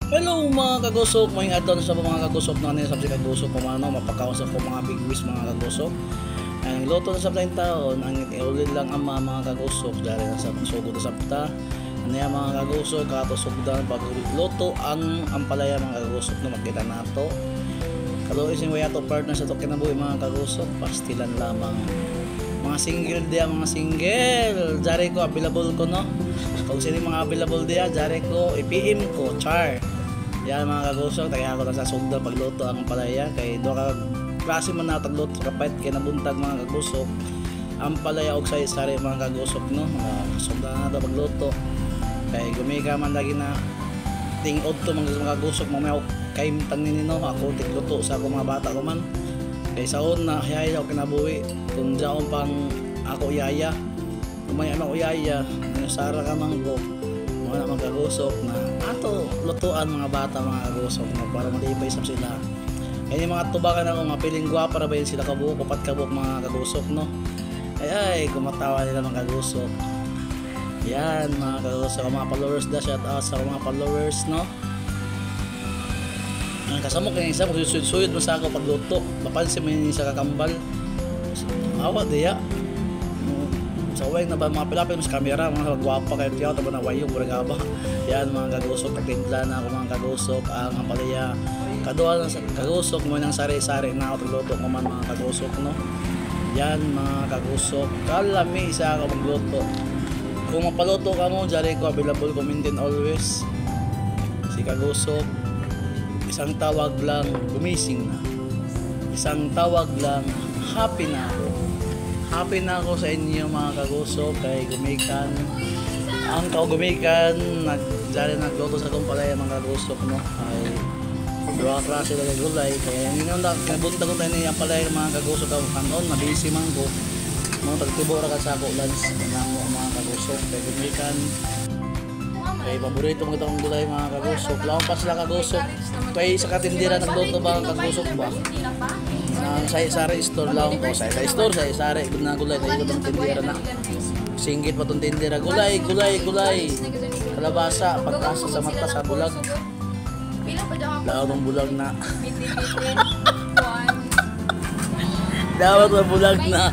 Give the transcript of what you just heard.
Hello mga kagusok, may adon sa mga kagusok na nila sa kagusok ko mano mapakausap ko mga big wish mga kagusok. Ang loto na sa taon, ang iulid lang ang mga kagusok dahil na sa sugod sa sabta. Ano yan mga kagusok, katusugdan pag loto ang ampalaya mga kagusok na makita nato. Kaluoy sing wayato partner sa to kinabuhi mga kagusok, pastilan lamang. Mga single dia, mga single, jare ko available ko no. Kung sino mga available dia, jare ko i-PM ko, char. Yan mga kagusok, tagay ako na sa sugdan pagluto ang palaya kay do ka klase man na tagluto kapait kay nabuntag mga kagusok. Ang palaya og sa sari mga kagusok no. Sugdan na to pagluto. Kay gumika man lagi na tingod to mga kagusok mamaya kay mitang ninino ako tigluto sa ako mga bata ko man. Kay saon na yaya o kinabuhi kung jaon pang ako yaya kumaya na ko yaya sara ka manggo mga magkagusok na ato lutuan mga bata mga kagusok na para malipay sa sila. Kaya yung mga tubakan ako mga piling gwapa ra ba yun sila kabuok kapat kabuok mga kagusok no. Ay kumatawa nila mga kagusok. Yan mga kagusok mga followers da shout out sa mga followers no. Ang kasama kaya isa kung suyod mo sa ako pagluto mapansin mo yun sa kakambal awa diya sa way na ba mga pilapil sa kamera mga gwapa kayo tiyaw tabo na wayo buragaba yan mga kagusok nagtimpla na ako mga kagusok ang palaya kaduha ng kagusok mo nang sari-sari na ako pagluto ko man mga kagusok no yan mga kagusok kalami isa ako magluto kung mapaluto ka mo dyan ko available comment din always si kagusok. Isang tawag lang, gumising na. Isang tawag lang, happy na ako. Happy na ako sa inyo mga kagusok kay gumikan. Ang gumikan, nagluto sa itong palaya mga kagusok no. Ay, dua klase lang gulay. Kaya hindi na kinabunta ko tayo niya palaya mga kagusok ang kanon, nabisi man ko. Mga tagtibora ka sa ako lunch, mga kagusok kay gumikan. Kay paborito mo itong gulay mga kagusok. Lawan pa sila kagusok. Kay sa katindira nagluto ba ang kagusok ba? Ang sari store lang ko. Sa store, sa sari na gulay na ikot ang tindira na. Singgit pa itong tindira. Gulay. Kalabasa, pagkasa sa mata sa bulag. Lawan ng bulag na. Dapat ang bulag na.